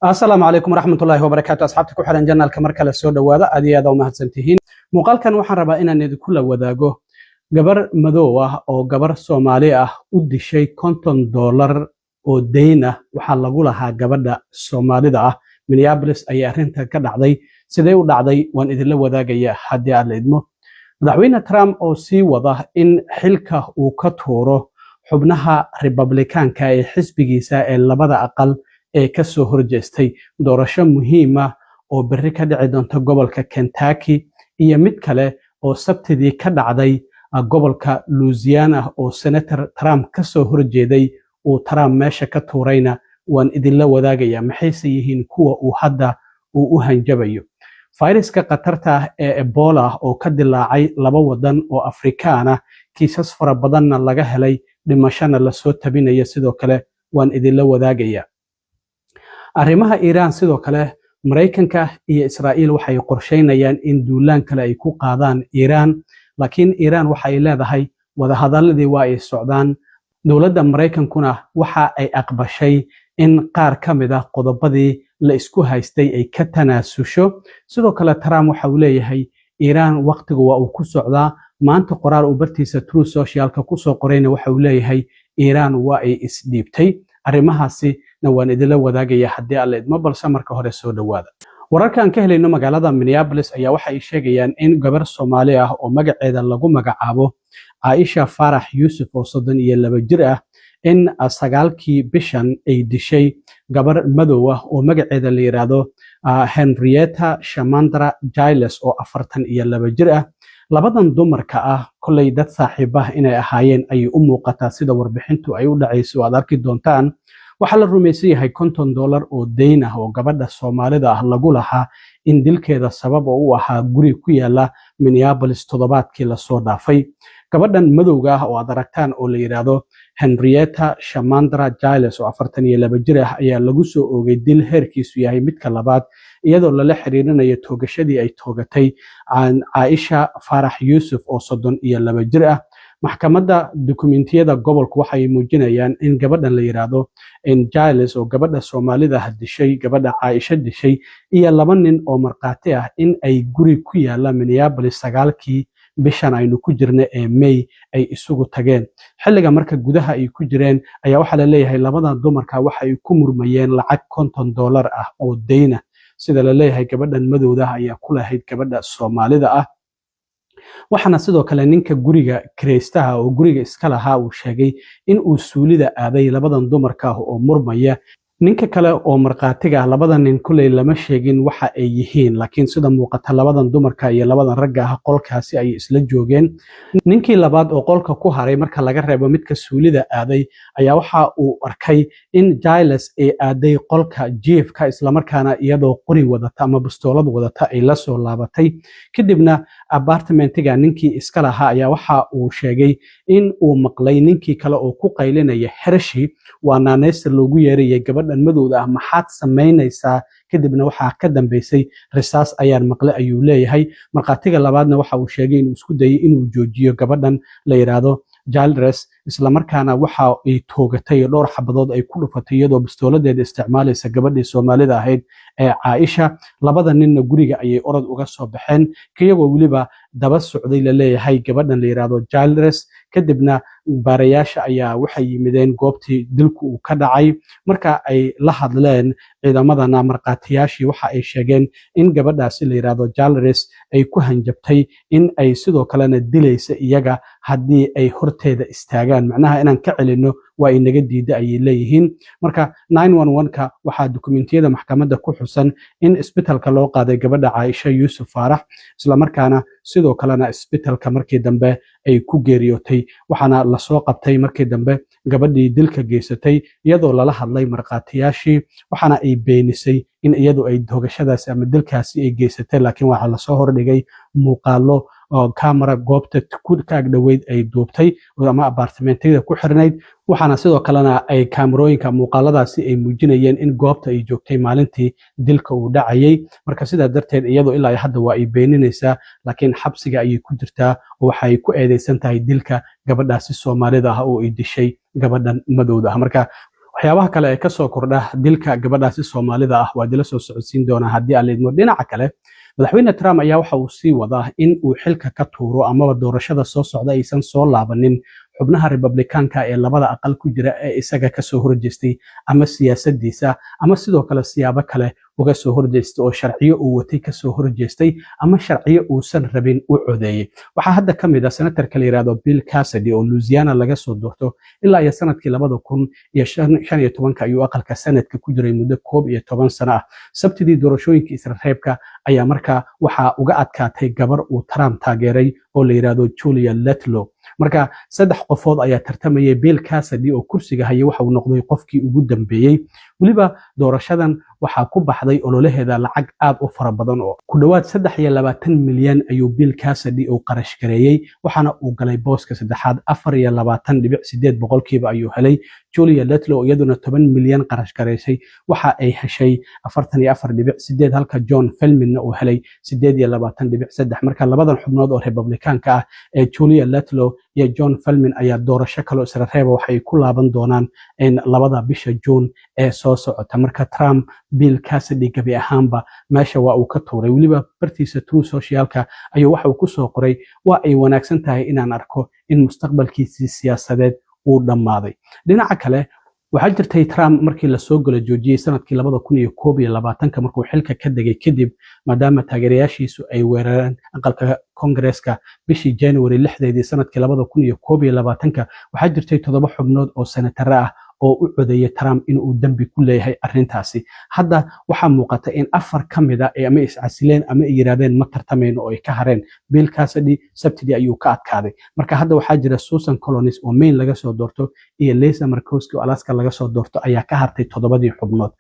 السلام عليكم ورحمة الله وبركاته أصحابتك وحرن جنة الكمركة للسودة وهذا أدي هذا وما هتسنتهين مقال كان وحن ربا إن ندي كل وذاقه جبر مدوة أو جبر صومالية ودي شيء كونتون دولار أو دينة وحلقوا جبر دا صومالي دا من يابلس أي أرنتا كدعدي سيديو دعدي وان إذن لو وذاقيا حدي على إدمه دعوينا ترامب أو سي وضح إن حلكه وكتوره حبنها ريبابليكان كاي حزبي سائل لبدا أقل ee ka soo horjeestay doorasho muhiim ah oo berri ka dhici doonta gobolka Kentucky iyo mid kale oo sabtidii ka dhacday gobolka Louisiana oo Senator Trump ka soo horjeeday oo Trump meesha ka tuurayna waan idin la wadaagaya maxayse yihiin kuwa uu hadda u hanjabayo fayraska qatarta ah ee Ebola oo ka dilaacay laba wadan oo Afrikaan ah kiisas fara badanna laga helay dhimashana la soo tabinaya sidoo kale waan idin la wadaagaya arrimaha Iran sidoo kale Mareykanka iyo Israa'iil waxay qorsheynayaan in duulaan kale ay ku qaadaan Iran laakiin Iran waxay leedahay wada hadaladii waa ay socdaan dawladda Mareykankuna waxa ay aqbashay in qaar kamid ah qodobadii la isku haystay ay ka tanaasusho sidoo kale Trump waxa uu leeyahay Iran waqtigu waa uu ku socdaa maanta qoraal uu bartiisa True Socialka ku soo qorayna waxa uu leeyahay Iran waa ay isdhiibtay arrimahaasi waan idila wadaagaya haddii alla idmo balse marka hore soo dhawaada wararkan ka helayno magaalada Minneapolis ayaa waxa ay sheegayaan in gabar Soomaali ah oo magaceeda lagu magacaabo Aisha Farax Yusuf oo 32 jir ah in sagaalkii bishan ay dishay gabar madow ah oo magaceeda la yiraahdo Henrietta Shamandra Giles oo 42 jir ah labadan dumarka ah kulay dad saaxiib ah inay ahaayeen ay u muuqataa sida warbixintu ay u dhacayso aad arki doontaan waxa la rumaysan yahay $50 oo deyn ah oo gabadha Soomaalida ah lagu lahaa in dilkeeda sabab u ahaa guri ku yaala Minneapolis toddobaadkii la soo dhaafay gabadhan madowga ah oo aad aragtaan oo la yiraahdo Henrietta Shamandra Giles oo 42 jir ah ayaa lagu soo oogay dil heerkiisu yahay midka labaad iyadoo lala xiriirinayo toogashadii ay toogatay Aisha Farax Yusuf oo 32 jir ah maxkamadda dukumentiyada gobolku waxay muujinayaan in gabadhan la yiraahdo Giles oo gabadha Soomaalida hadishay gabadha Aisha dishay iyo laba nin oo marqaati ah in ay guri ku yaala Minneapolis sagaalkii bishan aynu ku jirnay ee May ay isugu tageen xilliga marka gudaha ay ku jireen ayaa waxa la leeyahay labada dumarka waxa ay ku murmayeen lacag $50 ah oo deyna sida la leeyahay gabadhan madowda ayaa ku lahayd gabadha Soomaalida ah waxana sidoo kale ninka guriga kireystaha oo guriga iska lahaa uu sheegay in uu suulida aaday labadan dumarka ah oo murmaya ninka kale oo marqaatiga labadan nin kulay lama sheegin waxa ay yihiin laakiin sida muuqata labadan dumarka iyo labadan ragga ah qolkaasi ay isla joogeen ninkii labaad oo qolka ku haray marka laga reebo midka suulida aaday ayaa waxa uu arkay in Giles ay aaday qolka jiifka isla markaana iyadoo qori wadata ama bastoolad wadata ay la soo laabatay kadibna apartmentiga ninkii iska lahaa ayaa waxa uu sheegay in uu maqlay ninkii kale oo ku qaylinaya Hershey waana neesta loogu yeerayay gabadhan madowda ah maxaad sameynaysaa kadibna waxa ka dambeysay risaas ayaan maqlay ayuu leeyahay marqaatiga labaadna waxa uu sheegay inuu isku dayay inuu joojiyo gabadhan la yiraahdo Giles isla markaana waxa ay toogatay dhowr xabadood ay ku dhufatay iyadoo bastooladeeda isticmaalaysa gabadhii Soomaalida ahayd ee Aisha labada ninna guriga ayay orod uga soo baxeen kiyagoo waliba daba socday la leeyahay gabadhan la yiraahdo Giles kadibna baarayaasha ayaa waxay yimideen goobtii dilku uu ka dhacay marka ay la hadleen ciidamadana marqaatiyaashii waxa ay sheegeen in gabadhaasi la yiraahdo Giles ay ku hanjabtay in ay sidoo kalena dilaysa iyaga haddii ay horteeda istaagaan macnaha inaan ka celino waa inaga diida ay leeyihiin marka 911ka waxa dukumentiyada maxkamadda ku xusan in isbitaalka loo qaaday gabadha Aisha Yusuf Farax isla markaana sidoo kalena isbitaalka markii dambe ay ku geeriyootay waxaana la soo qabtay markii dambe gabadhii dilka geysatay iyadoo lala hadlay marqaatiyaashii waxaana ay beenisay in iyadu ay toogashadaasi ama dilkaasi ay geysatay laakiin waxa la soo hordhigay muuqaalo oo camera goobta ku kaag dhaweyd ay duubtay ama apartmentiga ku xirnayd waxaana sidoo kalena ay kaamirooyinka muuqaaladaasi ay muujinayeen in goobta ay joogtay maalintii dilka uu dhacayay marka sidaa darteed iyadoo ilaa hadda waa ay beeninaysaa laakiin xabsiga ayay ku jirtaa oo waxa ay ku eedeysan tahay dilka gabadhaasi Soomaalida ah oo ay dishay gabadhan madowda ah marka waxyaabaha kale ee ka soo kordha dilka gabadhaasi Soomaalida ah waa dila soo socodsiin doona haddii aan leedmo dhinaca kale madaxweyne Trump ayaa waxa uu sii wadaa in uu xilka ka tuuro ama doorashada soo socda aysan soo laabanin xubnaha Republicaanka ee labada aqal ku jira ee isaga ka soo horjeestay ama siyaasadiisa ama sidoo kale siyaabo kale uga soo horjeestay oo sharciyo uu watay ka soo horjeestay ama sharciyo uusan rabin u codeeyay waxa hadda kamid ah senatorka la yiraahdo Bill Cassidy oo Louisiana laga soo doorto ilaa iyo sanadkii 2015 ayuu aqalka sanadka ku jiray muddo 11 sano ah sabtidii doorashooyinka Israa'iilka ayaa markaa waxa uga adkaatay gabar uu Trump taageeray oo la yiraahdo Julia Letlow marka saddex qofood ayaa tartamayay Bill Cassidy oo kursiga hayay waxa uu noqday qofkii ugu dambeeyay waliba doorashadan waxa ku baxday ololaheeda lacag aad u fara badan oo ku dhawaad 23 milyan ayuu Bill Cassidy oo qarash gareeyay waxaana uu galay booska saddexaad 24.8% ayuu helay Julia Letlow iyaduna 10 milyan qarash gareysay waxa ay heshay 44.8 halka John Fetterman uu helay 28.3 marka labadan xubnood oo Republicaanka ah ee Julia Letlow iyo John Fetterman ayaa doorasho kale Israa'iil waxay ku laaban doonaan in labada bisha June ee soo socota marka Trump Bill Cassidy gabi ahaanba meesha waa uu ka tuuray waliba bartiisa True Socialka ayuu waxa uu ku soo qoray waa ay wanaagsan tahay inaan arko in mustaqbalkiisa siyaasadeed uu dhamaaday dhinaca kale waxaa jirtay Trump markii la soo galo joojiyay sanadkii 2021 markuu xilka ka degay kadib maadaama taageerayaashiisu ay weerareen aqalka Congress-ka bishii January 6 sanadkii 2021 waxaa jirtay 7 xubnood oo senator ah oo u codeeyay Trump in uu dambi ku leeyahay arrintaasi hadda waxa muuqata in 4 kamida ay ama iscasileen ama ay yiraahdeen ma tartamayno oo ay ka hareen Bill Cassidy sabtidii ayuu ka adkaaday marka hadda waxaa jira Susan Collins oo Maine laga soo doorto iyo Lisa Murkowski oo Alaska laga soo doorto ayaa ka hartay 7 xubnood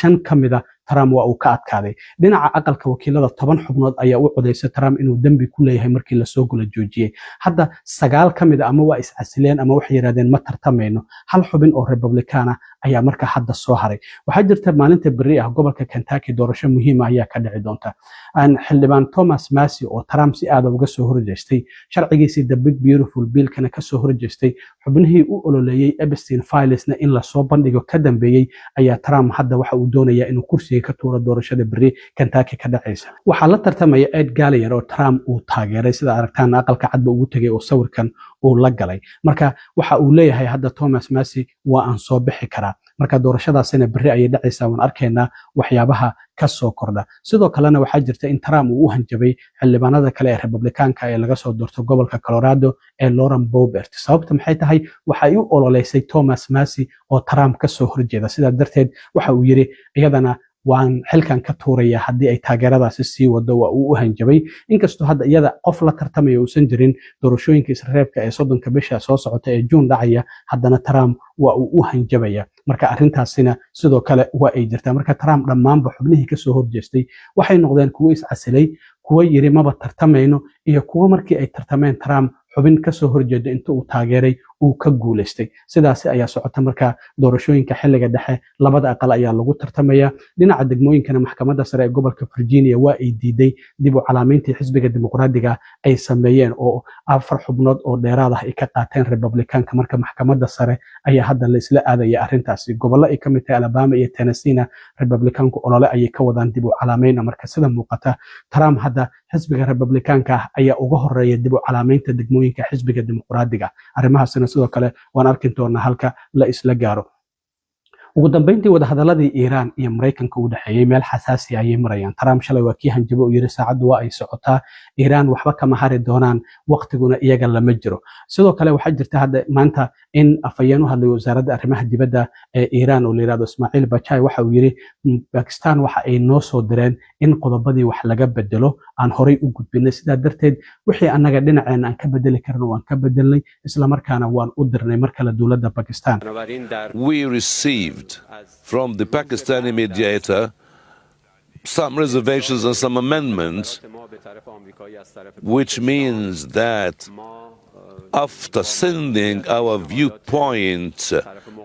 5 kamida Trump waa uu ka adkaaday dhinaca aqalka wakiilada 10 xubnood ayaa u codeysay Trump inuu dambi ku leeyahay markii la soo galo joojiyay hadda 9 kamida ama waa iscasileen ama wax yiraahdeen ma tartamayno hal xubin oo Republicana ayaa marka hadda soo haray waxaa jirta maalinta bari ah gobolka Kentucky doorasho muhiim ah ayaa ka dhici doonta aan xildhibaan Thomas Massie oo Trump si aad uga soo horjeestay sharcigiisa The Big Beautiful Bill kana ka soo horjeestay xubnihii u ololeeyay Epstein Filesna in la soo bandhigo ka dambeeyay ayaa Trump hadda waxa uu doonayaa inuu kursiga ka tuuro doorashada bari Kentucky ka dhacaysa waxa la tartamaya Ed Gallagher oo Trump uu taageeray sida aragtaan aqalka cadba ugu tagay oo sawirkan uu la galay marka waxa uu leeyahay hadda Thomas Massie waa aan soo bixi karaa marka doorashadaasina bari ay dhacaysaa waan arkaynaa waxyaabaha ka soo kordha sidoo kalena waxaa jirta in Trump uu u hanjabay xildhibaanada kale ee Republicaanka ee laga soo doorto gobolka Colorado ee Lauren Boebert sababta maxay tahay waxa ay u ololeysay Thomas Massie oo Trump ka soo horjeeda sida darteed waxa uu yiri iyadana waan xilkan ka tuuraya haddii ay taageeradaasi sii wado waa uu u hanjabay inkastoo hadda iyada qof la tartamaya uusan jirin doorashooyinka Israa'iilka ee 30 bisha soo socota ee June dhacaya haddana Trump waa uu u hanjabaya marka arrintaasina sidoo kale waa ay jirtaa marka Trump dhammaanba xubnihii ka soo horjeestay waxay noqdeen kuwo iscasilay kuwa yiri maba tartamayno iyo kuwa markii ay tartameen Trump xubin ka soo horjeeda inta uu taageeray uu ka guuleystay sidaas ayaa socota marka doorashooyinka xilliga dhexe labada aqal ayaa lagu tartamaya dhinaca degmooyinkana maxkamadda sare ee gobolka Virginia waa ay diiday dib u calaameyntii xisbiga dimuqraadiga ay sameeyeen oo 4 xubnood oo dheeraad ah ay ka qaateen Republicaanka marka maxkamadda sare ayaa hadda la isla aadaya arrintaasi gobollo ay kamid tahay Alabama iyo Tennessee Republicaanku olole ayay ka wadaan dib u calaameyn marka sida muuqata Trump hadda xisbiga Republicaanka ayaa uga horeeya dib u calaameynta degmooyinka xisbiga dimuqraadiga arrimahaasina sidoo kale waan arki doonaa halka la isla gaaro ugu dambeyntii wadahadaladii Iran iyo Mareykanka u dhaxeeyay meel xasaasi ah ayay marayaan Trump shalay waa kii hanjabo oo yiri saacadu waa ay socotaa Iran waxba kama hari doonaan waqtiguna iyaga lama jiro sidoo kale waxaa jirta hadda maanta in afayeen u hadlay wasaaradda arrimaha dibadda ee Iran oo la yiraahdo Ismaaciil Bachai waxa uu yiri Pakistan waxa ay noo soo direen in qodobadii wax laga bedelo aan horay u gudbinay sida darteed wixii anaga dhinaceena aan ka bedeli karno waan ka bedelnay isla markaana waan u dirnay markale dawladda Pakistan we received from the Pakistani mediator some reservations and some amendments, which means that after sending our viewpoint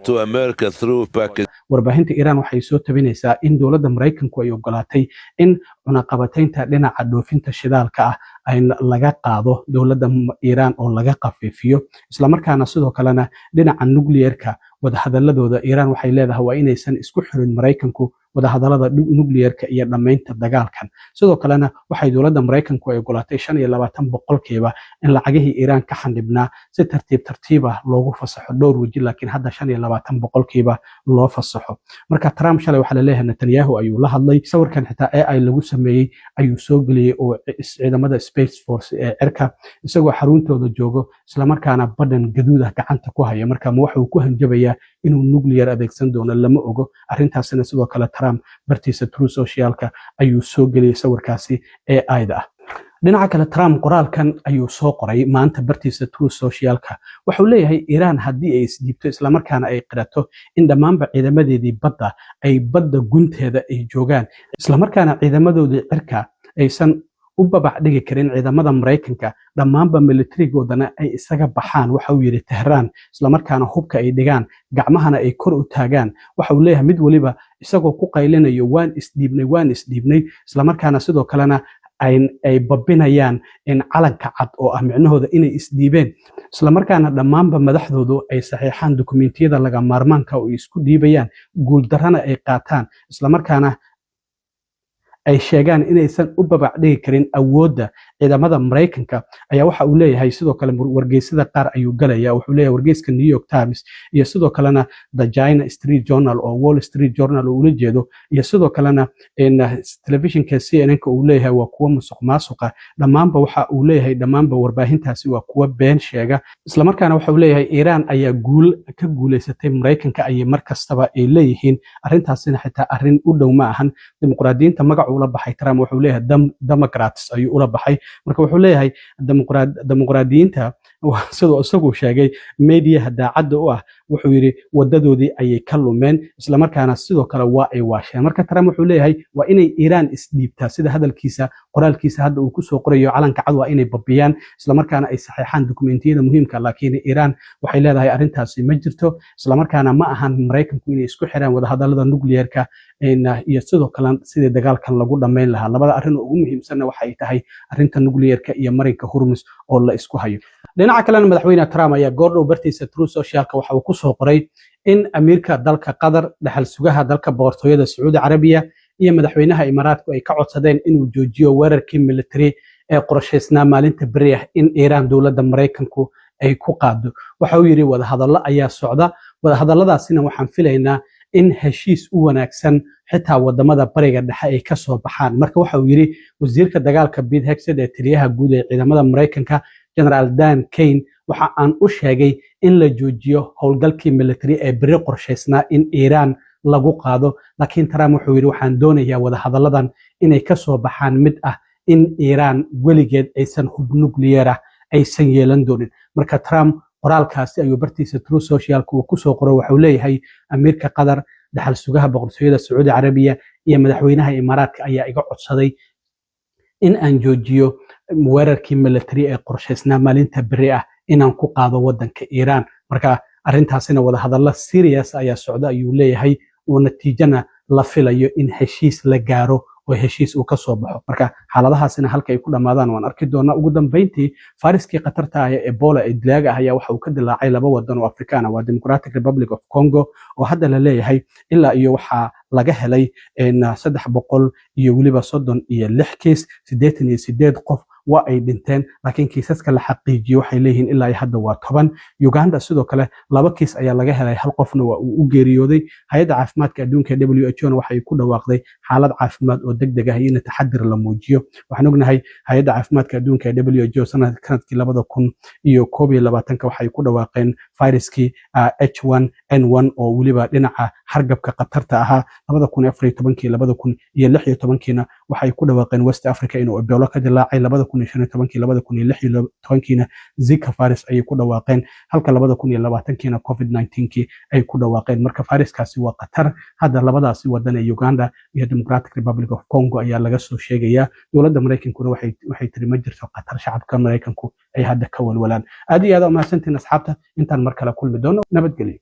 to America through Pakistan, warbaahinta Iran waxay soo tabinaysaa in dawladda Mareykanku ay ogolaatay in cunaqabataynta dhinaca dhoofinta shidaalka ah ay laga qaado dawladda Iran oo laga qafiifiyo isla markaana sidoo kalena dhinaca nuclearka wadahadaladooda Iiraan waxay leedahay waa inaysan isku xirin Mareykanku wadahadalada nuclearka iyo dhamaynta dagaalkan sidoo kalena waxay dowladda Mareykanku ay ogolaatay 25% in lacagihii Iiraan ka xanibnaa si tartiib ah loogu fasaxo dhowr waji laakiin hadda 25% loo fasaxo marka Trump shalay waxa la leeyahay Netanyahu ayuu la hadlay sawirkan xitaa AI lagu sameeyay ayuu soo galiyay oo ciidamada Space Force ee cirka isagoo xaruntooda joogo isla markaana badhan gaduud ah gacanta ku haya marka wuxuu ku hanjabayaa inuu nuclear adeegsan doono lama ogo arrintaasina sidoo kale Trump bartiisa Truth Socialka ayuu soo galiyay sawirkaasi AI-da ah dhinaca kale Trump qoraalkan ayuu soo qoray maanta bartiisa Truth Socialka wuxuu leeyahay Iiraan haddii ay isdiibto isla markaana ay qirato in dhammaanba ciidamadeedii badda ay badda gunteeda ay joogaan isla markaana ciidamadoodii cirka aysan u babac dhigi karin ciidamada Mareykanka dhammaanba militarigoodana ay isaga baxaan waxa uu yiri Tehran isla markaana hubka ay dhigaan gacmahana ay kor u taagaan waxa uu leeyahay mid waliba isagoo ku qaylinayo waan isdiibnay isla markaana sidoo kalena ay babinayaan in calanka cad oo ah micnahooda inay isdiibeen isla markaana dhammaanba madaxdoodu ay saxiixaan dukumeentiyada laga maarmaanka oo isku dhiibayaan guul darrana ay qaataan isla markaana ay sheegaan inaysan u babac dhigi karin awoodda ciidamada Mareykanka ayaa waxa uu leeyahay sidoo kale wargeysada qaar ayuu galaya wuxuu leeyahay wargeyska New York Times iyo sidoo kalena The China Street Journal oo Wall Street Journal uu la jeedo iyo sidoo kalena televisionka CNN ka uu leeyahay waa kuwa musuqmaasuqa dhammaanba waxa uu leeyahay dhammaanba warbaahintaasi waa kuwa been sheega isla markaana waxa uu leeyahay Iiraan ayaa ka guuleysatay Mareykanka ay mar kastaba ay leeyihiin arrintaasina xitaa arrin u dhow ma ahan dimuqraadiyiinta magac ula baxay Trump wuxuu leeyahay Democrats ayuu ula baxay marka wuxuu leeyahay dimuqraadiyiinta sidoo isagu sheegay media daacadda u ah wuxuu yiri wadadoodii ayay ka lumeen isla markaana sidoo kale waa ay waasheen marka Trump wuxuu leeyahay waa inay Iiraan isdhiibtaa sida hadalkiisa qoraalkiisa hadda uu ku soo qorayo calanka cad waa inay babiyaan isla markaana ay saxiixaan dukumeentiyada muhiimka laakiin Iiraan waxay leedahay arrintaasi ma jirto isla markaana ma ahan Mareykanku inay isku xiraan wadahadalada nuclearka iyo sidoo kale sidii dagaalkan lagu dhameyn lahaa labada arrin ugu muhiimsan waxay tahay arrinta nuclearka iyo marinka Hormuz oo la isku hayo dhinaca kalena madaxweyne Trump ayaa goordhow bartiisa Truth Socialka waxa uu ku soo qoray in amiirka dalka Qatar dhaxal sugaha dalka boqortooyada Sacuudi Carabiya iyo madaxweynaha Imaaraadku ay ka codsadeen inuu joojiyo weerarkii military ee qorshaysnaa maalinta beri ah in Iiraan dowladda Mareykanku ay ku qaado waxa uu yiri wadahadallo ayaa socda wadahadalladaasina waxaan filaynaa in heshiis u wanaagsan xitaa wadamada bariga dhexe ay ka soo baxaan marka waxa uu yiri wasiirka dagaalka Pete Hegseth ee taliyaha guud ee ciidamada Mareykanka General Dan Kane waxa aan u sheegay in la joojiyo howlgalkii military ee beri qorshaysnaa in Iiraan lagu qaado laakiin Trump wuxuu yiri waxaan doonayaa wadahadalladan inay ka soo baxaan mid ah in Iiraan weligeed aysan hub nuclear ah aysan yeelan doonin marka Trump qoraalkaasi ayuu bartiisa Truth Socialka uu ku soo qoray waxa uu leeyahay amiirka Qatar dhaxal sugaha boqortooyada Sacuudi Carabiya iyo madaxweynaha Imaaraadka ayaa iga codsaday in aan joojiyo weerarkii military ee qorshaysnaa maalinta beri ah inaan ku qaado wadanka Iiraan marka arrintaasina wadahadallo serious ayaa socda ayuu leeyahay oo natiijana la filayo in heshiis la gaaro oo heshiis uu ka soo baxo marka xaaladahaasina halka ay ku dhamaadaan waan arki doonaa ugu dambeyntii fariskii qatarta ah ee Ebola ee dilaaga ah ayaa waxa uu ka dilaacay laba wadan oo Afrikaan ah waa Democratic Republic of Congo oo hadda la leeyahay ilaa iyo waxa laga helay 300 iyo waliba 36 kees 88 qof waa ay dhinteen laakiin kiisaska la xaqiijiyay waxay leeyihiin ilaa hadda waa 10 Uganda sidoo kale 2 kiis ayaa laga helay hal qofna waa uu u geeriyooday hay'adda caafimaadka adduunka WHO na waxay ku dhawaaqday xaalad caafimaad oo degdeg ah in taxadir la muujiyo waxaan ognahay hay'adda caafimaadka adduunka WHO sanadkii 2021 waxay ku dhawaaqeen viruskii H1N1 oo waliba dhinaca hargabka qatarta ahaa 2014 2016 waxay ku dhawaaqeen West Africa inuu Ebola ka dilaacay 2015 Zika virus ay ku dhawaaqeen halka 2020 COVID-19 ay ku dhawaaqeen marka viruskaasi waa qatar hadda labadaasi wadan ee Uganda iyo Democratic Republic of Congo ayaa laga soo sheegaya dowladda Mareykanku waxay tiri ma jirto qatar shacabka Mareykanku ay hadda ka walwalaan aad iyo aad u mahadsantiin asxaabta intaan mar kale kulmi doono nabadgelyo